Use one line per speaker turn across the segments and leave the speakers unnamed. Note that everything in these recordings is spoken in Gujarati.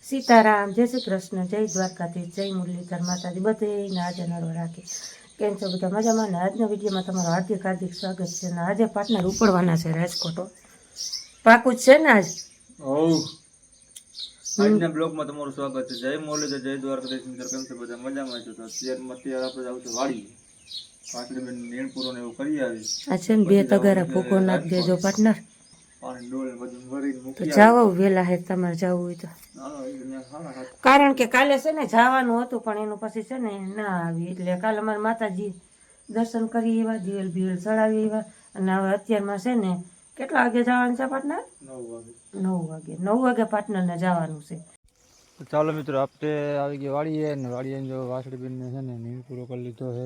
સીતારામ, જય શ્રી કૃષ્ણ, જય દ્વારકાધીશ, જય મુરલીધર માતાજી, બધેને આજે નરો રાખે. કેમ છો બધા મજામાં? ને આજના વિડીયોમાં તમારું હાર્દિક હાર્દિક સ્વાગત છે. ને આજે પાર્ટનર ઉપડવાના છે રાજકોટો. પાકું જ છે ને આજ?
આજના બ્લોગમાં તમારું સ્વાગત છે. જય મુરલીધર, જય દ્વારકાધીશ. મિત્રો કેમ છો બધા મજામાં છો? તો અત્યારે આપણે જાવ છું વાડી પાટલી બેન નીણપુરો ને એવું કરી આવી.
આ છે ને 2 તગારા ભૂકો નાખ દેજો પાર્ટનર.
પાણી ડોલ બધું ભરીને
તો
મૂકી
જાવો વેલા હે તમારે જવું હોય તો. કારણ કે કાલે છે ને જવાનું હતું પણ એનું પછી છે ને ના આવી, એટલે કાલે અમારા માતાજી દર્શન કરી એવા, દિવેલ ભીલ ચડાવી એવા. અને હવે અત્યારમાં છે ને કેટલા વાગે જવાનું છે પાર્ટનર? 9 વાગે પાર્ટનરને જવાનું છે.
ચાલો મિત્રો, આપણે આવી ગયા વાડીએ ને વાડીએ જો વાસળી બેન છે ને નીણ પૂરો કરી લીધો છે.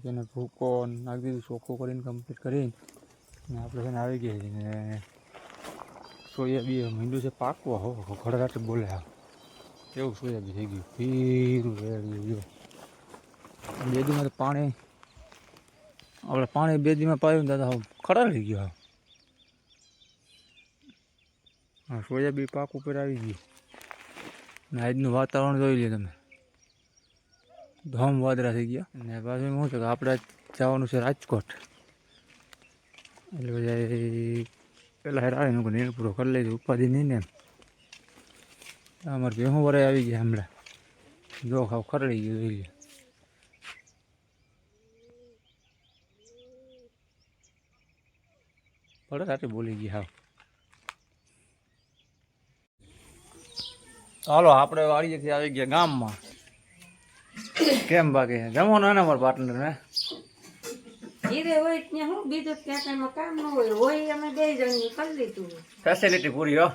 એને ભૂકો નાખી દીધું, ચોખ્ખો કરીને કમ્પ્લીટ કરીને ને આપણે છે ને આવી ગયા છીએ ને સોયાબીન મીંડું છે પાકવા. હો ઘડરાટ બોલે હા એવું સોયાબીન થઈ ગયું પીરું રેડ્યું. 2 દીમાં તો પાણી આપણે પાણી 2 દીમાં પાયું ને દાદા ખરા થઈ ગયો. હા સોયાબીન પાક ઉપર આવી ગયું ને આજનું વાતાવરણ જોઈ લે તમે, ધોમ વાદળા થઈ ગયા. ને પાછું શું છે કે આપણે જવાનું છે રાજકોટ, એટલે બધા પેલા હેર આવે ને નીણ પૂરો કરી લઈ ઉપાધિ નહીં ને. અમારે ભેહું વરાય આવી ગયા હમણાં, જો ખાવ ખરડી ગયું જોઈ લે. પડે રાતે બોલી ગયા હાવ. ચાલો આપણે વાડીએથી આવી ગયા ગામમાં. કેમ બાકી જમવાનું ને અમારા પાર્ટનર ને
હીરે હોય ત્યાં હું બીજું ક્યાં કામ ન હોય અમે 2 જણ કરી લીધું.
ફેસિલિટી પૂરી હો,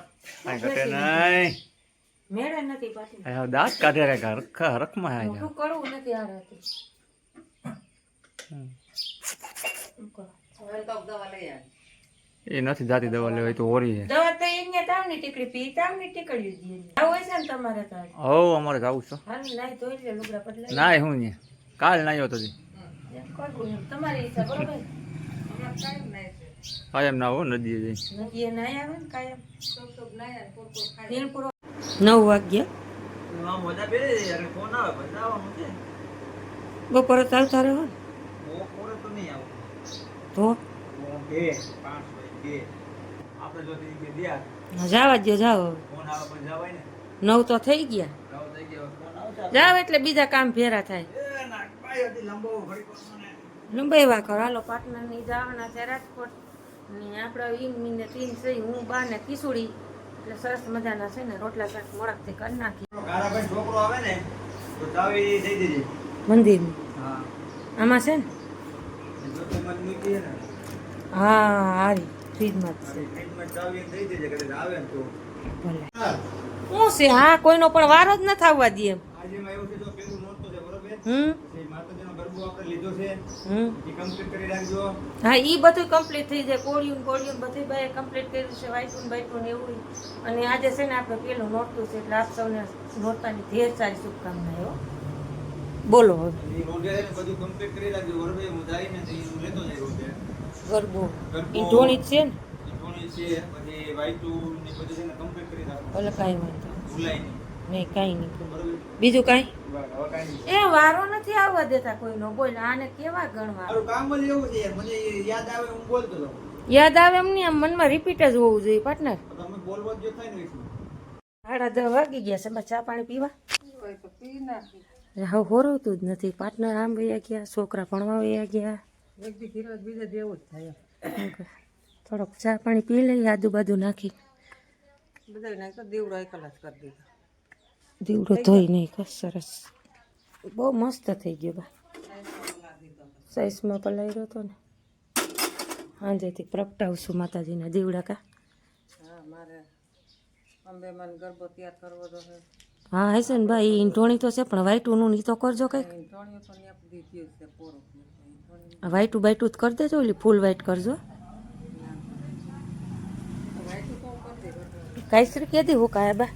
કાંઈ ઘટે નહીં.
મેળે નથી પાછી
દાંત કાઢ્યા રખા રખમાં
શું કરવું નથી આ રાતે.
એ નથી જાતી દવા લેવાય તો ઓરી છે
દવા તો એને તાવની ટીકડી પી, તાવની ટીકડી દીધી. આવું હોય છે ને તમારે તો?
હો અમારે જાવું છે.
હાલ નાઈ ધોઈ લે, લુગડા બદલાઈ.
નાય હું ને કાલ નાયો હતો
કરવું એમ તમારી ઈચ્છા, બરોબર? અમાર કાયમ નાય છે.
કાયમ ના હો નદીએ જઈ.
નદીએ નાય આવે ને કાયમ. સોપ નાય પૂરો ખાય. નીણ પૂરો 9 વાગ્યા.
આમ મજા બે યાર ફોન આવે બતાવવાનું છે.
બપોરે ચાલતા રહો ને.
બપોરે તો નહીં આવું
તો
2 5 2 આપણે જો થઈ ગયા
જવા દો, જાઓ.
ફોન આવે પણ જવાય ને.
9 તો થઈ ગયા.
જાવ થઈ ગયો ફોન આવતા
જાવ એટલે બીજા કામ ફેરા થાય.
એ ના ભાઈ હતી લંબો ઘડી કોને
લંબાઈવા કરો. હાલો પાર્ટનરની જવાના છે રાજકોટ. ને આપણા ઈન મીને 3 છે, હું બા ને કિસુડી, એટલે સરસ મજાના છે ને રોટલા શાક મોળકથી કરી નાખી.
ગારાભાઈ છોકરો આવે ને તો ચાવી દઈ દેજે
મંદિર
હા
આમાં છે ને.
જો તે મત મૂકી ને
હા હારી ફ્રીજમાં જ છે.
ટ્રીટમેન્ટ ચાવી દઈ દેજે કદાચ આવે ને તો
ભલે હું છે. હા કોઈનો પણ વારો જ નથી આવવા દે એમ.
આજે માં એવું છે જો પેલું નોટ તો છે બરોબર.
હમ
એ માતાજીનો ગરબો આપણે લીધો છે
હમ
એ કમ્પ્લીટ કરી રાખજો.
હા ઈ બધું કમ્પ્લીટ થઈ જાય. કોળિયું બધું બાય કમ્પ્લીટ કર્યું છે, વાઈટું બાઈટું ને એવું. અને આજે છે ને આપણે પેલું નોરતું છે, એટલે આપ સૌને નોરતાની ઢેર સારી શુભકામનાઓ. બોલો હવે.
એ રોજે ને બધું કમ્પ્લીટ કરી રાખજો બરોબર. હું જાય ને હું લેતો જાય રોજે
ગરબો
ગરબો
ઈ ઢોણી જ છે ને.
ધોણી છે પછી વાઈટું ને બધું છે ને કમ્પ્લીટ કરી રાખજો.
ભલે કાંઈ વાંધો
ભૂલાય
નહીં, કાંઈ નહીં.
બરોબર.
બીજું કાંઈ
હવે કાંઈ
એ વારો નથી આવવા દેતા કોઈનો. બોલ આને કેવા ગણવા.
મારું કામ જ એવું છે યાર, મને યાદ આવે હું બોલતો હતો.
યાદ આવે એમ નહીં, આમ મનમાં રિપીટ જ હોવું જોઈએ પાર્ટનર.
તમે બોલવો જ જો થાય ને વિશે
10:30 વાગી ગયા છે. ચા પાણી પીવા હવે હોરવતું જ નથી. પાર્ટનર આમ વયા ગયા, છોકરા ભણવા વયા ગયા. થોડોક ચા પાણી પી લઈએ, આજુબાજુ નાખી. દીવડો ધોઈ નહીં કસ સરસ, બહુ મસ્ત થઈ ગયો. બા સાઈઝમાં પલાયરો હતો ને. હાજેથી પ્રગટાવશું માતાજીના દીવડા. કા હા હશે ને ભાઈ. ઢોણી તો છે પણ વાઈટું નું તો કરજો કંઈક. વાઈટું બાઈટું જ કરી દેજો, ઓલી ફૂલ વાઈટ કરજો. કાંઈ કેદી હું કાંઈ બા.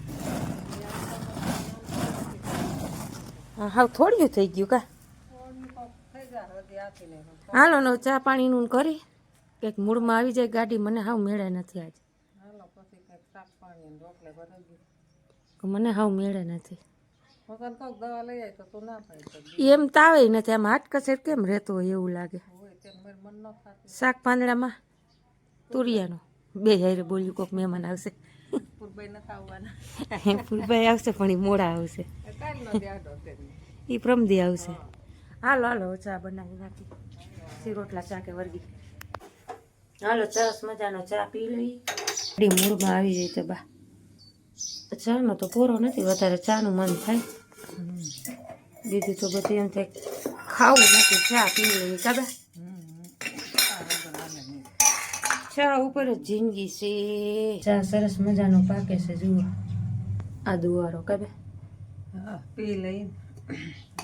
હા હા થોડું થઈ ગયું. કા હાલો ને ચા પાણીનું કરી કંઈક મૂળમાં આવી જાય ગાડી. મને હાવ મેળે નથી આજ. મને હાવ મેળે નથી એમ તાવે નથી આમ હાટકસેર કેમ રહેતો હોય એવું લાગે શાક પાંદડામાં તુરિયાનો બે હારે બોલ્યું કોક મહેમાન આવશે ફૂલભાઈ આવશે પણ એ મોડા આવશે એ પ્રમદી આવશે હાલો હાલો ચા બનાવી નાખી રોટલા ચા કે વર્ગી હાલો સરસ મજાનો ચા પી લઈ મૂળમાં આવી જાય તો બા ચાનો તો પૂરો નથી વધારે ચાનું મન થાય દીદી તો બધી એમ થાય ખાવું નથી ચા પી લઈએ કાબા ચા ઉપર જ જિંદગી છે ચા સરસ મજાનો પાકે છે જુઓ આ દુવારો કાબે
પી લઈ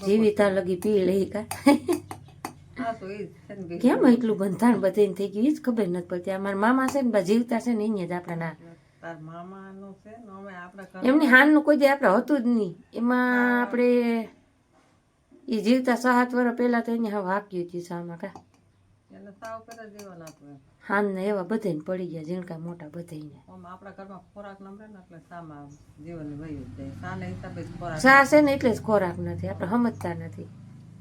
જીવિતા લગી પી લઈ કા કેમ એટલું બંધાણ બધે થઈ ગયું એ જ ખબર નથી પડતી અમારા મામા છે ને બા જીવતા છે ને અહીંયા જ આપણા
તાર મામાનું છે ને અમે આપણા
એમની હાનનું કોઈ દે આપણે હતું જ નહીં એમાં આપણે એ જીવતા 7 વર્ષ પહેલા તો અહીંયા હવે હાક્યું હતું સામાં કા
એને સાવ કરે જીવન આપે
હાનને એવા બધાને પડી ગયા ઝીણકા મોટા બધાને
આપણા ઘરમાં ખોરાક નમરે ને એટલે સામા જીવન વયું જાય સાને હિસાબે જ ખોરાક
ચા છે ને એટલે જ ખોરાક નથી આપણે સમજતા નથી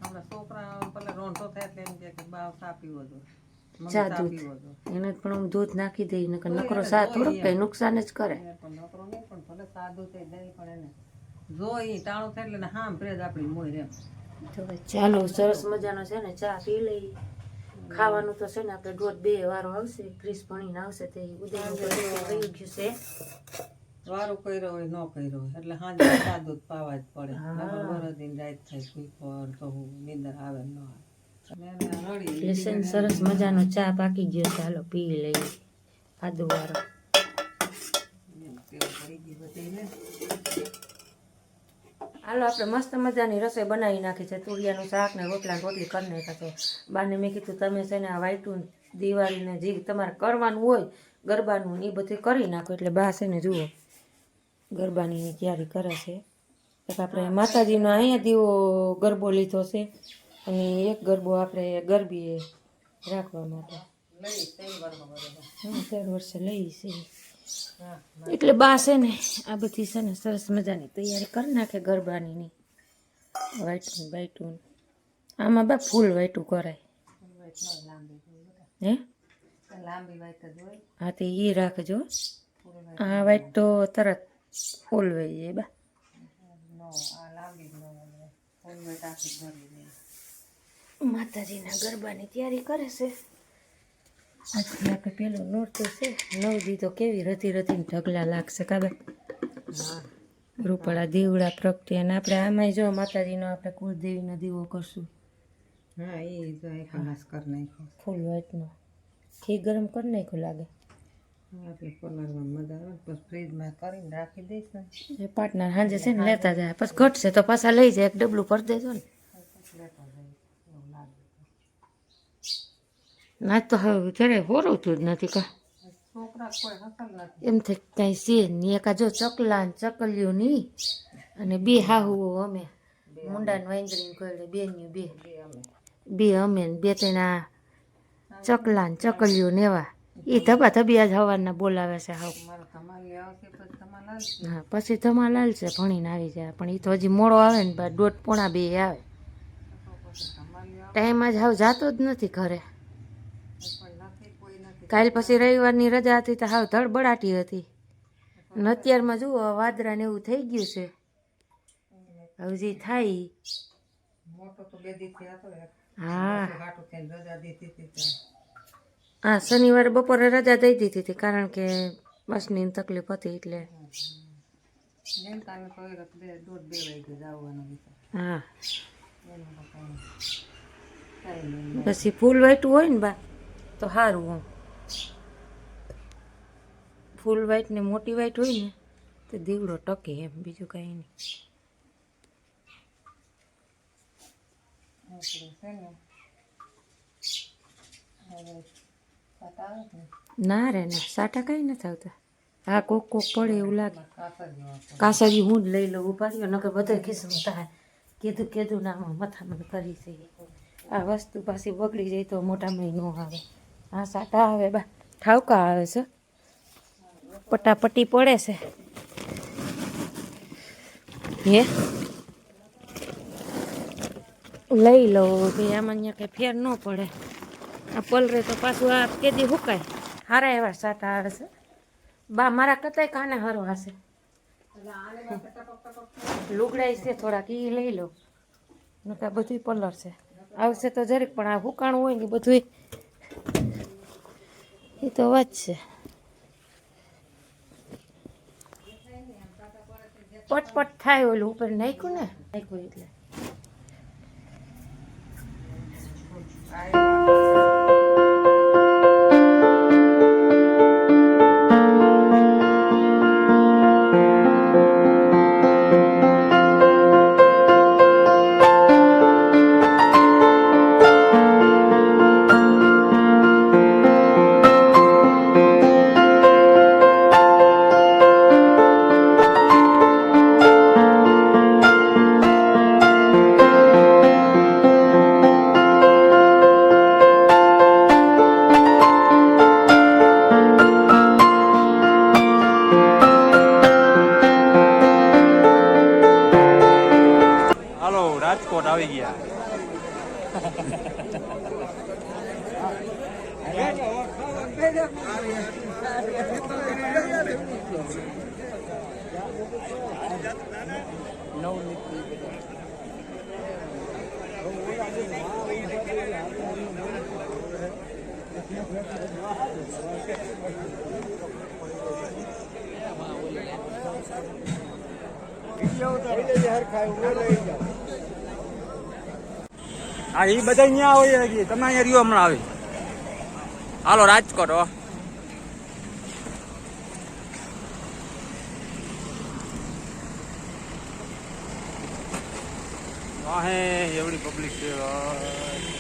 આપણા છોકરા ભલે રોંઢો થાય એટલે એમ કે બાવ ચા પીવો જો
ચા દૂધ એને પણ હું દૂધ નાખી દઈ નકરો ચા થોડોક કઈ નુકસાન જ કરે
નકરો નહીં પણ ભલે સાદું થઈ દહીં પણ એને જોઈ ટાણું થાય એટલે હામ પ્રેજ આપણી મોય એમ
તો ચાલો સરસ મજાનો છે ને ચા પી લઈ ખાવાનું તો છે ને આપણે 1.5-2 વારો આવશે ક્રિસ ભણીને આવશે તે ઉદયનું રહી ગયું છે
વારું કર્યો હોય ન કર્યો હોય એટલે હાજર સાદું જ પાવા જ પડે વરદીન રાત થાય કોઈ પર તો નીંદર આવે ન આવે
લેસન સરસ મજાનો ચા પાકી ગયો ચાલો પી લઈએ આદુ વાળો હાલો આપણે મસ્ત મજાની રસોઈ બનાવી નાખી છે તુરિયાનું શાક ને રોટલા રોટલી કરી નાખ્યા છે બાને મેં કીધું તમે છે ને આ વાઈટું દિવાળીને જે તમારે કરવાનું હોય ગરબાનું એ બધું કરી નાખો એટલે બા છે ને જુઓ ગરબાની તૈયારી કરે છે એક આપણે માતાજીનો અહીંયા દીવો ગરબો લીધો છે અને એક ગરબો આપણે ગરબીએ રાખવા માટે 4 વર્ષે લઈ છે એટલે બા છે ને આ બધી છે ને સરસ મજાની તૈયારી કરી નાખે ગરબાની વાઈટું વાઈટું આમાં બા ફૂલ વાઈટું કરાય હે
લાંબી વાઈટ જ હોય
હા તે એ રાખજો આ વાઈટ તો તરત ઓલવાઈ જાય બા
આ લાંબી ફૂલ વાઈટ આખી ભરી દે
માતાજીના ગરબાની તૈયારી કરે છે આજથી આપણે પેલું નોરતું છે 9 દી તો કેવી રતી રતીને ઢગલા લાગશે કાબે રૂપાળા દીવડા પ્રગટે અને આપણે આમાંય જો માતાજીનો આપણે કુળદેવીનો દીવો કરશું
હા એ જો એક નાશ કરી નાખ્યો
ફૂલ વાઈટનો ઘી ગરમ કરી નાખ્યું લાગે
આપણે પલાળવામાં મજા આવે પછી ફ્રીજમાં કરીને રાખી દઈશ ને
એ પાર્ટનર સાંજે છે ને લેતા જાય પછી ઘટશે તો પાછા લઈ જાય એક ડબલું ભરી દેજો ને ના તો હવે ક્યારે હોરવતું જ નથી કા
છોકરા કોઈ હસલ નથી
એમ થઈ કાંઈ છે નહીં એકા જો ચકલા ને ચકલિયું નહીં અને 2 હાહુઓ અમે મુંડા ને વાંદરીને કોયડે બેન્યું બે અમે ને 2-3 આ ચકલા ને ચકલિયું ને એવા એ ધબા ધબી આજ હવારના બોલાવે છે હાવ
મારો ધમાલી આવશે પછી ધમાલાલ
હા પછી ધમાલાલ છે ભણીને આવી જાય પણ એ તો હજી મોડો આવે ને 1:30-2 આવે ટાઈમ આજ હાવ જાતો જ નથી ઘરે કાલ પછી રવિવારની રજા હતી તો હાવ ધડબડાટી હતી અને અત્યારમાં જુઓ વાદરા ને એવું થઈ ગયું છે હવે જે થાય
મોટો તો 2 દિવસથી હતો
હા
હાટું થઈને રજા દીધી હતી
હા શનિવારે બપોરે રજા દઈ દીધી હતી કારણ કે બસની તકલીફ હતી એટલે
જેમ કાલે તો 1:30-2 વાગે જવાનું
હા
એનું
પછી ફૂલ વાઈટું હોય ને બા તો સારું આમ ફૂલ વાઈટ ને મોટી વાઈટ હોય ને તો દીવડો ટકે એમ બીજું કાંઈ નહીં ના રે ના સાટા કાંઈ નથી આવતા હા કોક કોક પડે એવું લાગે કાસરી હું જ લઈ લઉં ઉભા રહ્યો નકર બધા ખિસ્સામાં થાય કીધું ના મથામણ કરી છે આ વસ્તુ પાછી બગડી જાય તો મોટામાં ન આવે હા સાટા આવે બા ઠાવકા આવે છે પટાપટી પડે છે હે લઈ લો ભાઈ, આમાં અહીંયા કંઈ ફેર ન પડે. આ પલરે તો પાછું આ કેદી હુકાય. હારા એવા સાટા આવે છે બા, મારા કતાય કાને હારો હશે. લુગડાઈ છે થોડાક, એ લઈ લો. નકા બધું પલર છે, આવશે તો જરીક, પણ આ હુકાણું હોય ને બધું એ તો વાત છે. પટપટ થાય, ઓલું ઉપર નાખ્યું ને, નાખ્યું એટલે
રાજકોટ આવી ગયા. હા, એ બધા અહીંયા હોય, તમે અહીંયા રહ્યો હમણાં આવી. હાલો રાજકોટ. હો વાહે એવડી પબ્લિક છે.